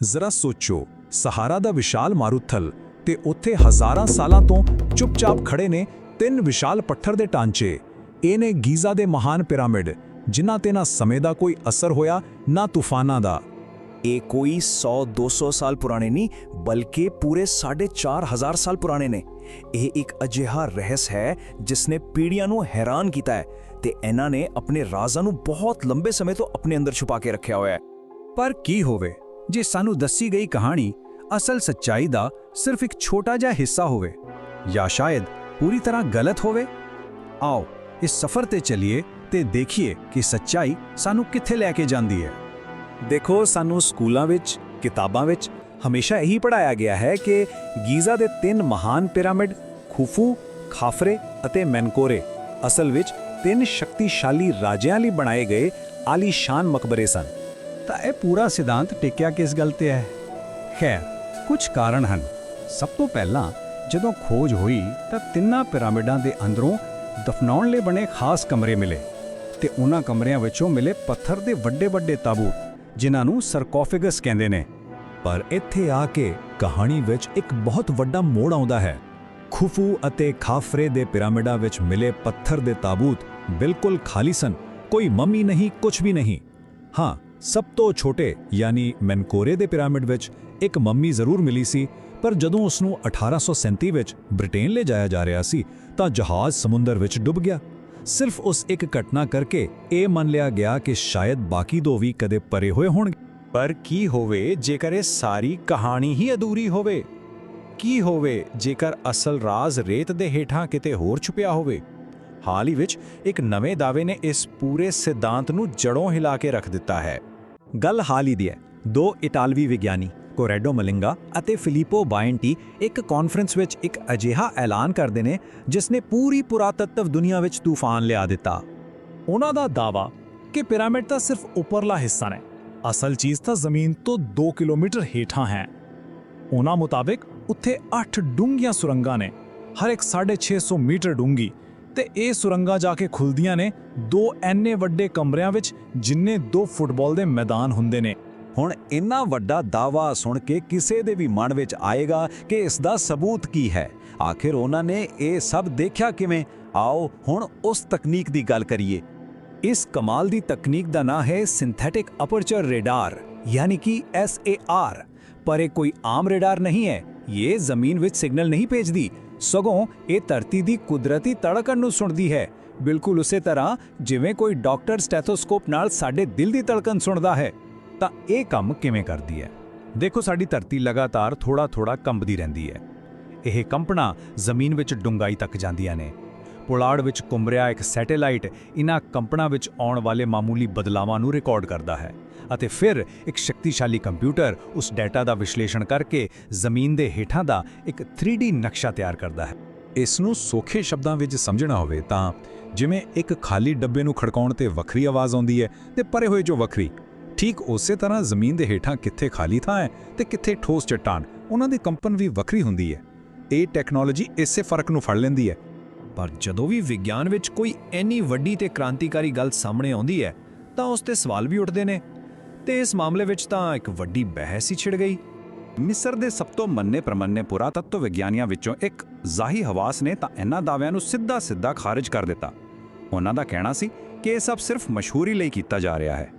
ਜ਼ਰਾ ਸੋਚੋ, ਸਹਾਰਾ ਦਾ ਵਿਸ਼ਾਲ ਮਾਰੂਥਲ ਤੇ ਉੱਥੇ ਹਜ਼ਾਰਾਂ ਸਾਲਾਂ ਤੋਂ ਚੁੱਪਚਾਪ ਖੜੇ ਨੇ ਤਿੰਨ ਵਿਸ਼ਾਲ ਪੱਥਰ ਦੇ ਢਾਂਚੇ। ਇਹ ਨੇ ਗੀਜ਼ਾ ਦੇ ਮਹਾਨ ਪਿਰਾਮਿਡ, ਜਿਨ੍ਹਾਂ ਤੇ ਨਾ ਸਮੇਂ ਦਾ ਕੋਈ ਅਸਰ ਹੋਇਆ ਨਾ ਤੂਫਾਨਾਂ ਦਾ। ਇਹ ਕੋਈ 100-200 ਸਾਲ ਪੁਰਾਣੇ ਨਹੀਂ, ਬਲਕਿ ਪੂਰੇ 4,500 ਸਾਲ ਪੁਰਾਣੇ ਨੇ। ਇਹ ਇੱਕ ਅਜਿਹਾ ਰਹੱਸ ਹੈ ਜਿਸ ਨੇ ਪੀੜ੍ਹੀਆਂ ਨੂੰ ਹੈਰਾਨ ਕੀਤਾ ਹੈ ਤੇ ਇਹਨਾਂ ਨੇ ਆਪਣੇ ਰਾਜ਼ਾਂ ਨੂੰ ਬਹੁਤ ਲੰਬੇ ਸਮੇਂ ਤੋਂ ਆਪਣੇ ਅੰਦਰ ਛੁਪਾ ਕੇ ਰੱਖਿਆ ਹੋਇਆ ਹੈ। ਪਰ ਕੀ ਹੋਵੇ ਜੇ ਸਾਨੂੰ ਦੱਸੀ ਗਈ ਕਹਾਣੀ ਅਸਲ ਸੱਚਾਈ ਦਾ ਸਿਰਫ ਇੱਕ ਛੋਟਾ ਜਿਹਾ ਹਿੱਸਾ ਹੋਵੇ, ਜਾਂ ਸ਼ਾਇਦ ਪੂਰੀ ਤਰ੍ਹਾਂ ਗਲਤ ਹੋਵੇ? ਆਓ ਇਸ ਸਫ਼ਰ ਤੇ ਚੱਲੀਏ ਤੇ ਦੇਖੀਏ ਕਿ ਸੱਚਾਈ ਸਾਨੂੰ ਕਿੱਥੇ ਲੈ ਕੇ ਜਾਂਦੀ ਹੈ। ਦੇਖੋ, ਸਾਨੂੰ ਸਕੂਲਾਂ ਵਿੱਚ, ਕਿਤਾਬਾਂ ਵਿੱਚ ਹਮੇਸ਼ਾ ਇਹੀ ਪੜ੍ਹਾਇਆ ਗਿਆ ਹੈ ਕਿ ਗੀਜ਼ਾ ਦੇ ਤਿੰਨ ਮਹਾਨ ਪਿਰਾਮਿਡ ਖੁਫੂ, ਖਾਫਰੇ ਅਤੇ ਮੈਨਕੋਰੇ ਅਸਲ ਵਿੱਚ ਤਿੰਨ ਸ਼ਕਤੀਸ਼ਾਲੀ ਰਾਜਿਆਂ ਲਈ ਬਣਾਏ ਗਏ ਆਲੀਸ਼ਾਨ ਮਕਬਰੇ ਸਨ। ਤਾਂ ਇਹ ਪੂਰਾ ਸਿਧਾਂਤ ਟਿਕਿਆ ਕਿਸ ਗੱਲ ਤੇ ਹੈ? ਖੈਰ, ਕੁਝ ਕਾਰਨ ਹਨ। ਸਭ ਤੋਂ ਪਹਿਲਾਂ ਜਦੋਂ ਖੋਜ ਹੋਈ ਤਾਂ ਤਿੰਨਾਂ ਪਿਰਾਮਿਡਾਂ ਦੇ ਅੰਦਰੋਂ ਦਫਨਾਉਣ ਲਈ ਬਣੇ ਖਾਸ ਕਮਰੇ ਮਿਲੇ ਤੇ ਉਹਨਾਂ ਕਮਰਿਆਂ ਵਿੱਚੋਂ ਮਿਲੇ ਪੱਥਰ ਦੇ ਵੱਡੇ-ਵੱਡੇ ਤਾਬੂਤ, ਜਿਨ੍ਹਾਂ ਨੂੰ ਸਰਕੋਫੇਗਸ ਕਹਿੰਦੇ ਨੇ। ਪਰ ਇੱਥੇ ਆ ਕੇ ਕਹਾਣੀ ਵਿੱਚ ਇੱਕ ਬਹੁਤ ਵੱਡਾ ਮੋੜ ਆਉਂਦਾ ਹੈ। ਖੁਫੂ ਅਤੇ ਖਾਫਰੇ ਦੇ ਪਿਰਾਮਿਡਾਂ ਵਿੱਚ ਮਿਲੇ ਪੱਥਰ ਦੇ ਤਾਬੂਤ ਬਿਲਕੁਲ ਖਾਲੀ ਸਨ, ਕੋਈ ਮਮੀ ਨਹੀਂ, ਕੁਝ ਵੀ ਨਹੀਂ। ਹਾਂ, ਸਭ ਤੋਂ ਛੋਟੇ ਯਾਨੀ ਮੈਨਕੋਰੇ ਦੇ ਪਿਰਾਮਿਡ ਵਿੱਚ ਇੱਕ ਮੰਮੀ ਜ਼ਰੂਰ ਮਿਲੀ ਸੀ, ਪਰ ਜਦੋਂ ਉਸ ਨੂੰ 1837 ਵਿੱਚ ਬ੍ਰਿਟੇਨ ਲੈ ਜਾਇਆ ਜਾ ਰਿਹਾ ਸੀ ਤਾਂ ਜਹਾਜ਼ ਸਮੁੰਦਰ ਵਿੱਚ ਡੁੱਬ ਗਿਆ। ਸਿਰਫ ਉਸ ਇੱਕ ਘਟਨਾ ਕਰਕੇ ਇਹ ਮੰਨ ਲਿਆ ਗਿਆ ਕਿ ਸ਼ਾਇਦ ਬਾਕੀ ਦੋ ਵੀ ਕਦੇ ਪਰੇ ਹੋਏ ਹੋਣਗੇ। ਪਰ ਕੀ ਹੋਵੇ ਜੇਕਰ ਇਹ ਸਾਰੀ ਕਹਾਣੀ ਹੀ ਅਧੂਰੀ ਹੋਵੇ? ਕੀ ਹੋਵੇ ਜੇਕਰ ਅਸਲ ਰਾਜ਼ ਰੇਤ ਦੇ ਹੇਠਾਂ ਕਿਤੇ ਹੋਰ ਛੁਪਿਆ ਹੋਵੇ? ਹਾਲ ਹੀ ਵਿੱਚ ਇੱਕ ਨਵੇਂ ਦਾਅਵੇ ਨੇ ਇਸ ਪੂਰੇ ਸਿਧਾਂਤ ਨੂੰ ਜੜੋਂ ਹਿਲਾ ਕੇ ਰੱਖ ਦਿੱਤਾ ਹੈ। ਗੱਲ ਹਾਲ ਹੀ ਦੀ ਹੈ। ਦੋ ਇਟਾਲਵੀ ਵਿਗਿਆਨੀ ਕੋਰੈਡੋ ਮਲਿੰਗਾ ਅਤੇ ਫਿਲਿਪੋ ਬਾਇੰਟੀ ਇੱਕ ਕਾਨਫਰੰਸ ਵਿੱਚ ਇੱਕ ਅਜਿਹਾ ਐਲਾਨ ਕਰਦੇ ਨੇ ਜਿਸ ਨੇ ਪੂਰੀ ਪੁਰਾਤੱਤਵ ਦੁਨੀਆ ਵਿੱਚ ਤੂਫਾਨ ਲਿਆ ਦਿੱਤਾ। ਉਹਨਾਂ ਦਾ ਦਾਅਵਾ ਕਿ ਪਿਰਾਮਿਡ ਤਾਂ ਸਿਰਫ ਉੱਪਰਲਾ ਹਿੱਸਾ ਨੇ, ਅਸਲ ਚੀਜ਼ ਤਾਂ ਜ਼ਮੀਨ ਤੋਂ 2 ਕਿਲੋਮੀਟਰ ਹੇਠਾਂ ਹੈ। ਉਹਨਾਂ ਮੁਤਾਬਿਕ ਉੱਥੇ 8 ਡੂੰਘੀਆਂ ਸੁਰੰਗਾਂ ਨੇ, ਹਰ ਇੱਕ 650 ਮੀਟਰ ਡੂੰਘੀ, ਤੇ ਇਹ ਸੁਰੰਗਾਂ ਜਾ ਕੇ ਖੁੱਲਦੀਆਂ ਨੇ ਦੋ ਐਨੇ ਵੱਡੇ ਕਮਰਿਆਂ ਵਿੱਚ ਜਿੰਨੇ 2 ਫੁੱਟਬਾਲ ਦੇ ਮੈਦਾਨ ਹੁੰਦੇ ਨੇ। ਹੁਣ ਇੰਨਾ ਵੱਡਾ ਦਾਅਵਾ ਸੁਣ ਕੇ ਕਿਸੇ ਦੇ ਵੀ ਮਨ ਵਿੱਚ ਆਏਗਾ ਕਿ ਇਸ ਦਾ ਸਬੂਤ ਕੀ ਹੈ। ਆਖਿਰ ਉਹਨਾਂ ਨੇ ਇਹ ਸਭ ਦੇਖਿਆ ਕਿਵੇਂ? ਆਓ ਹੁਣ ਉਸ ਤਕਨੀਕ ਦੀ ਗੱਲ ਕਰੀਏ। ਇਸ ਕਮਾਲ ਦੀ ਤਕਨੀਕ ਦਾ ਨਾਂ ਹੈ ਸਿੰਥੈਟਿਕ ਅਪਰਚਰ ਰੇਡਾਰ, ਯਾਨੀ ਕਿ SAR। ਪਰ ਇਹ ਕੋਈ ਆਮ ਰੇਡਾਰ ਨਹੀਂ ਹੈ। ਇਹ ਜ਼ਮੀਨ ਵਿੱਚ ਸਿਗਨਲ ਨਹੀਂ ਭੇਜਦੀ, ਸਗੋਂ ਇਹ ਧਰਤੀ ਦੀ ਕੁਦਰਤੀ ਧੜਕਣ ਨੂੰ ਸੁਣਦੀ ਹੈ, ਬਿਲਕੁਲ ਉਸੇ ਤਰ੍ਹਾਂ ਜਿਵੇਂ ਕੋਈ ਡਾਕਟਰ ਸਟੈਥੋਸਕੋਪ ਨਾਲ ਸਾਡੇ ਦਿਲ ਦੀ ਧੜਕਣ ਸੁਣਦਾ ਹੈ। ਤਾਂ ਇਹ ਕੰਮ ਕਿਵੇਂ ਕਰਦੀ ਹੈ? ਦੇਖੋ, ਸਾਡੀ ਧਰਤੀ ਲਗਾਤਾਰ ਥੋੜਾ-ਥੋੜਾ ਕੰਬਦੀ ਰਹਿੰਦੀ ਹੈ। ਇਹ ਕੰਪਣਾ ਜ਼ਮੀਨ ਵਿੱਚ ਡੂੰਘਾਈ ਤੱਕ ਜਾਂਦੀਆਂ ਨੇ। ਪੁਲਾੜ ਵਿੱਚ ਘੁੰਮ ਰਿਹਾ ਇੱਕ ਸੈਟੇਲਾਈਟ ਇਹਨਾਂ ਕੰਪਨਾਂ ਵਿੱਚ ਆਉਣ ਵਾਲੇ ਮਾਮੂਲੀ ਬਦਲਾਵਾਂ ਨੂੰ ਰਿਕਾਰਡ ਕਰਦਾ ਹੈ ਅਤੇ ਫਿਰ ਇੱਕ ਸ਼ਕਤੀਸ਼ਾਲੀ ਕੰਪਿਊਟਰ ਉਸ ਡਾਟਾ ਦਾ ਵਿਸ਼ਲੇਸ਼ਣ ਕਰਕੇ ਜ਼ਮੀਨ ਦੇ ਹੇਠਾਂ ਦਾ ਇੱਕ 3D ਨਕਸ਼ਾ ਤਿਆਰ ਕਰਦਾ ਹੈ। ਇਸ ਨੂੰ ਸੌਖੇ ਸ਼ਬਦਾਂ ਵਿੱਚ ਸਮਝਣਾ ਹੋਵੇ ਤਾਂ ਜਿਵੇਂ ਇੱਕ ਖਾਲੀ ਡੱਬੇ ਨੂੰ ਖੜਕਾਉਣ ਤੇ ਵੱਖਰੀ ਆਵਾਜ਼ ਆਉਂਦੀ ਹੈ ਤੇ ਪਰੇ ਹੋਏ ਜੋ ਵੱਖਰੀ, ਠੀਕ ਉਸੇ ਤਰ੍ਹਾਂ ਜ਼ਮੀਨ ਦੇ ਹੇਠਾਂ ਕਿੱਥੇ ਖਾਲੀ ਥਾਂ ਹੈ ਤੇ ਕਿੱਥੇ ਠੋਸ ਚੱਟਾਨ, ਉਹਨਾਂ ਦੀ ਕੰਪਨ ਵੀ ਵੱਖਰੀ ਹੁੰਦੀ ਹੈ। ਇਹ ਟੈਕਨੋਲੋਜੀ ਇਸੇ ਫਰਕ ਨੂੰ ਫੜ ਲੈਂਦੀ ਹੈ। ਪਰ ਜਦੋਂ ਵੀ ਵਿਗਿਆਨ ਵਿੱਚ ਕੋਈ ਇੰਨੀ ਵੱਡੀ ਤੇ ਕ੍ਰਾਂਤੀਕਾਰੀ ਗੱਲ ਸਾਹਮਣੇ ਆਉਂਦੀ ਹੈ ਤਾਂ ਉਸ ਤੇ ਸਵਾਲ ਵੀ ਉੱਠਦੇ ਨੇ, ਤੇ ਇਸ ਮਾਮਲੇ ਵਿੱਚ ਤਾਂ ਇੱਕ ਵੱਡੀ ਬਹਿਸ ਹੀ ਛਿੜ ਗਈ। ਮਿਸਰ ਦੇ ਸਭ ਤੋਂ ਮੰਨੇ-ਪ੍ਰਮੰਨੇ ਪੁਰਾਤੱਤਵ ਵਿਗਿਆਨੀਆਂ ਵਿੱਚੋਂ ਇੱਕ ਜ਼ਾਹੀ ਹਵਾਸ ਨੇ ਤਾਂ ਇਹਨਾਂ ਦਾਅਵਿਆਂ ਨੂੰ ਸਿੱਧਾ ਖਾਰਿਜ ਕਰ ਦਿੱਤਾ। ਉਹਨਾਂ ਦਾ ਕਹਿਣਾ ਸੀ ਕਿ ਇਹ ਸਭ ਸਿਰਫ ਮਸ਼ਹੂਰੀ ਲਈ ਕੀਤਾ ਜਾ ਰਿਹਾ ਹੈ।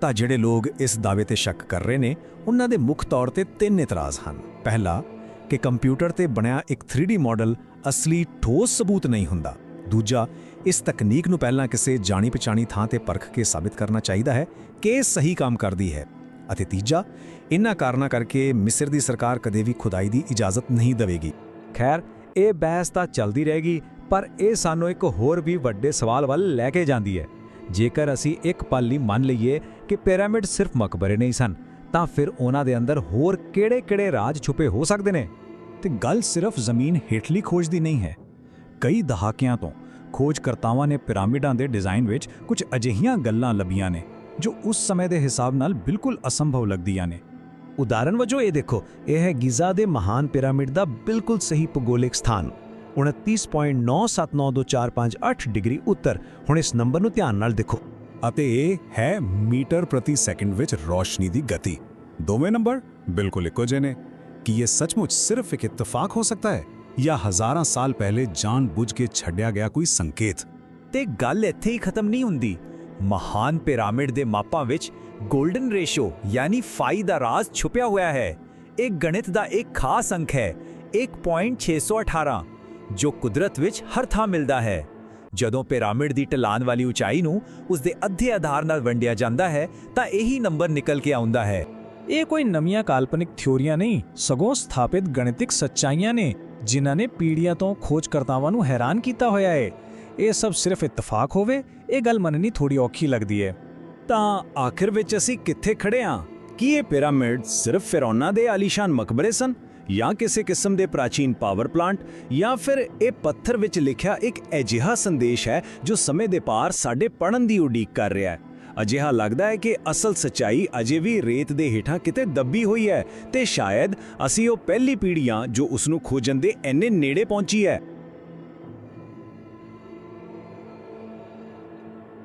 ਤਾਂ ਜਿਹੜੇ ਲੋਕ ਇਸ ਦਾਅਵੇ ਤੇ ਸ਼ੱਕ ਕਰ ਰਹੇ ਨੇ, ਉਹਨਾਂ ਦੇ ਮੁੱਖ ਤੌਰ ਤੇ 3 ਇਤਰਾਜ਼ ਹਨ। ਪਹਿਲਾ, ਕਿ ਕੰਪਿਊਟਰ ਤੇ ਬਣਿਆ ਇੱਕ 3D ਮਾਡਲ ਅਸਲੀ ਠੋਸ ਸਬੂਤ ਨਹੀਂ ਹੁੰਦਾ। ਦੂਜਾ, ਇਸ ਤਕਨੀਕ ਨੂੰ ਪਹਿਲਾਂ ਕਿਸੇ ਜਾਣੀ-ਪਛਾਣੀ ਥਾਂ ਤੇ ਪਰਖ ਕੇ ਸਾਬਿਤ ਕਰਨਾ ਚਾਹੀਦਾ ਹੈ ਕਿ ਇਹ ਸਹੀ ਕੰਮ ਕਰਦੀ ਹੈ। ਅਤੇ ਤੀਜਾ, ਇਹਨਾਂ ਕਾਰਨਾਂ ਕਰਕੇ ਮਿਸਰ ਦੀ ਸਰਕਾਰ ਕਦੇ ਵੀ ਖੁਦਾਈ ਦੀ ਇਜਾਜ਼ਤ ਨਹੀਂ ਦੇਵੇਗੀ। ਖੈਰ, ਇਹ ਬਹਿਸ ਤਾਂ ਚੱਲਦੀ ਰਹੇਗੀ, ਪਰ ਇਹ ਸਾਨੂੰ ਇੱਕ ਹੋਰ ਵੀ ਵੱਡੇ ਸਵਾਲ ਵੱਲ ਲੈ ਕੇ ਜਾਂਦੀ ਹੈ। ਜੇਕਰ ਅਸੀਂ ਇੱਕ ਪਲ ਲਈ ਮੰਨ ਲਈਏ ਕਿ ਪਿਰਾਮਿਡ ਸਿਰਫ ਮਕਬਰੇ ਨਹੀਂ ਸਨ, ਤਾਂ ਫਿਰ ਉਹਨਾਂ ਦੇ ਅੰਦਰ ਹੋਰ ਕਿਹੜੇ-ਕਿਹੜੇ ਰਾਜ ਛੁਪੇ ਹੋ ਸਕਦੇ ਨੇ? ਤੇ ਗੱਲ ਸਿਰਫ ਜ਼ਮੀਨ ਹੇਠਲੀ ਖੋਜ ਦੀ ਨਹੀਂ ਹੈ। ਕਈ ਦਹਾਕਿਆਂ ਤੋਂ ਖੋਜਕਰਤਾਵਾਂ ਨੇ ਪਿਰਾਮਿਡਾਂ ਦੇ ਡਿਜ਼ਾਈਨ ਵਿੱਚ ਕੁਝ ਅਜਿਹੀਆਂ ਗੱਲਾਂ ਲੱਭੀਆਂ ਨੇ ਜੋ ਉਸ ਸਮੇਂ ਦੇ ਹਿਸਾਬ ਨਾਲ ਬਿਲਕੁਲ ਅਸੰਭਵ ਲੱਗਦੀਆਂ ਨੇ। ਉਦਾਹਰਨ ਵਜੋਂ ਇਹ ਦੇਖੋ, ਇਹ ਹੈ ਗੀਜ਼ਾ ਦੇ ਮਹਾਨ ਪਿਰਾਮਿਡ ਦਾ ਬਿਲਕੁਲ ਸਹੀ ਭੂਗੋਲਿਕ ਸਥਾਨ 29.979245 ਡਿਗਰੀ ਉੱਤਰ। ਹੁਣ ਇਸ ਨੰਬਰ ਨੂੰ ਧਿਆਨ ਨਾਲ ਦੇਖੋ। ਅਤੇ ਇਹ ਹੈ ਮੀਟਰ ਪ੍ਰਤੀ ਸੈਕਿੰਡ ਵਿੱਚ ਰੌਸ਼ਨੀ ਦੀ ਗਤੀ। ਦੋਵੇਂ ਨੰਬਰ ਬਿਲਕੁਲ ਇੱਕੋ ਜਿਹੇ ਨੇ। ਕੀ ਇਹ ਸੱਚਮੁੱਚ ਸਿਰਫ ਇੱਕ ਇਤਫਾਕ ਹੋ ਸਕਦਾ ਹੈ ਜਾਂ ਹਜ਼ਾਰਾਂ ਸਾਲ ਪਹਿਲੇ ਜਾਣ-ਬੁੱਝ ਕੇ ਛੱਡਿਆ ਗਿਆ ਕੋਈ ਸੰਕੇਤ? ਤੇ ਗੱਲ ਇੱਥੇ ਹੀ ਖਤਮ ਨਹੀਂ ਹੁੰਦੀ। ਮਹਾਨ ਪਿਰਾਮਿਡ ਦੇ ਮਾਪਾਂ ਵਿੱਚ 골ਡਨ ਰੇਸ਼ੋ ਯਾਨੀ ਫਾਈ ਦਾ ਰਾਜ਼ ਛੁਪਿਆ ਹੋਇਆ ਹੈ। ਇਹ ਗਣਿਤ ਦਾ ਇੱਕ ਖਾਸ ਅੰਕ ਹੈ 1.618 ਜੋ ਕੁਦਰਤ ਵਿੱਚ ਹਰ ਥਾਂ ਮਿਲਦਾ ਹੈ। ਜਦੋਂ ਪਿਰਾਮਿਡ ਦੀ ਢਲਾਨ ਵਾਲੀ ਉਚਾਈ ਨੂੰ ਉਸ ਦੇ ਅੱਧੇ ਆਧਾਰ ਨਾਲ ਵੰਡਿਆ ਜਾਂਦਾ ਹੈ ਤਾਂ ਇਹੀ ਨੰਬਰ ਨਿਕਲ ਕੇ ਆਉਂਦਾ ਹੈ। ਇਹ ਕੋਈ ਨਵੀਆਂ ਕਾਲਪਨਿਕ ਥਿਉਰੀਆਂ ਨਹੀਂ, ਸਗੋਂ ਸਥਾਪਿਤ ਗਣਿਤਿਕ ਸੱਚਾਈਆਂ ਨੇ ਜਿਨ੍ਹਾਂ ਨੇ ਪੀੜ੍ਹੀਆਂ ਤੋਂ ਖੋਜਕਰਤਾਵਾਂ ਨੂੰ ਹੈਰਾਨ ਕੀਤਾ ਹੋਇਆ ਹੈ। ਇਹ ਸਭ ਸਿਰਫ ਇਤਫਾਕ ਹੋਵੇ, ਇਹ ਗੱਲ ਮੰਨਣੀ ਥੋੜੀ ਔਖੀ ਲੱਗਦੀ ਹੈ। ਤਾਂ ਆਖਿਰ ਵਿੱਚ ਅਸੀਂ ਕਿੱਥੇ ਖੜੇ ਹਾਂ? ਕੀ ਇਹ ਪਿਰਾਮਿਡ ਸਿਰਫ ਫਿਰੌਨਾਂ ਦੇ ਆਲੀਸ਼ਾਨ ਮਕਬਰੇ ਸਨ ਜਾਂ ਕਿਸੇ ਕਿਸਮ ਦੇ ਪ੍ਰਾਚੀਨ ਪਾਵਰ ਪਲਾਂਟ, ਜਾਂ ਫਿਰ ਇਹ ਪੱਥਰ ਵਿੱਚ ਲਿਖਿਆ ਇੱਕ ਅਜਿਹਾ ਸੰਦੇਸ਼ ਹੈ ਜੋ ਸਮੇਂ ਦੇ ਪਾਰ ਸਾਡੇ ਪੜ੍ਹਨ ਦੀ ਉਡੀਕ ਕਰ ਰਿਹਾ ਹੈ? ਅਜਿਹਾ ਲੱਗਦਾ ਹੈ ਕਿ ਅਸਲ ਸੱਚਾਈ ਅਜੇ ਵੀ ਰੇਤ ਦੇ ਹੇਠਾਂ ਕਿਤੇ ਦੱਬੀ ਹੋਈ ਹੈ ਤੇ ਸ਼ਾਇਦ ਅਸੀਂ ਉਹ ਪਹਿਲੀ ਪੀੜ੍ਹੀਆਂ ਜੋ ਉਸ ਨੂੰ ਖੋਜਣ ਦੇ ਇੰਨੇ ਨੇੜੇ ਪਹੁੰਚੀ ਹੈ।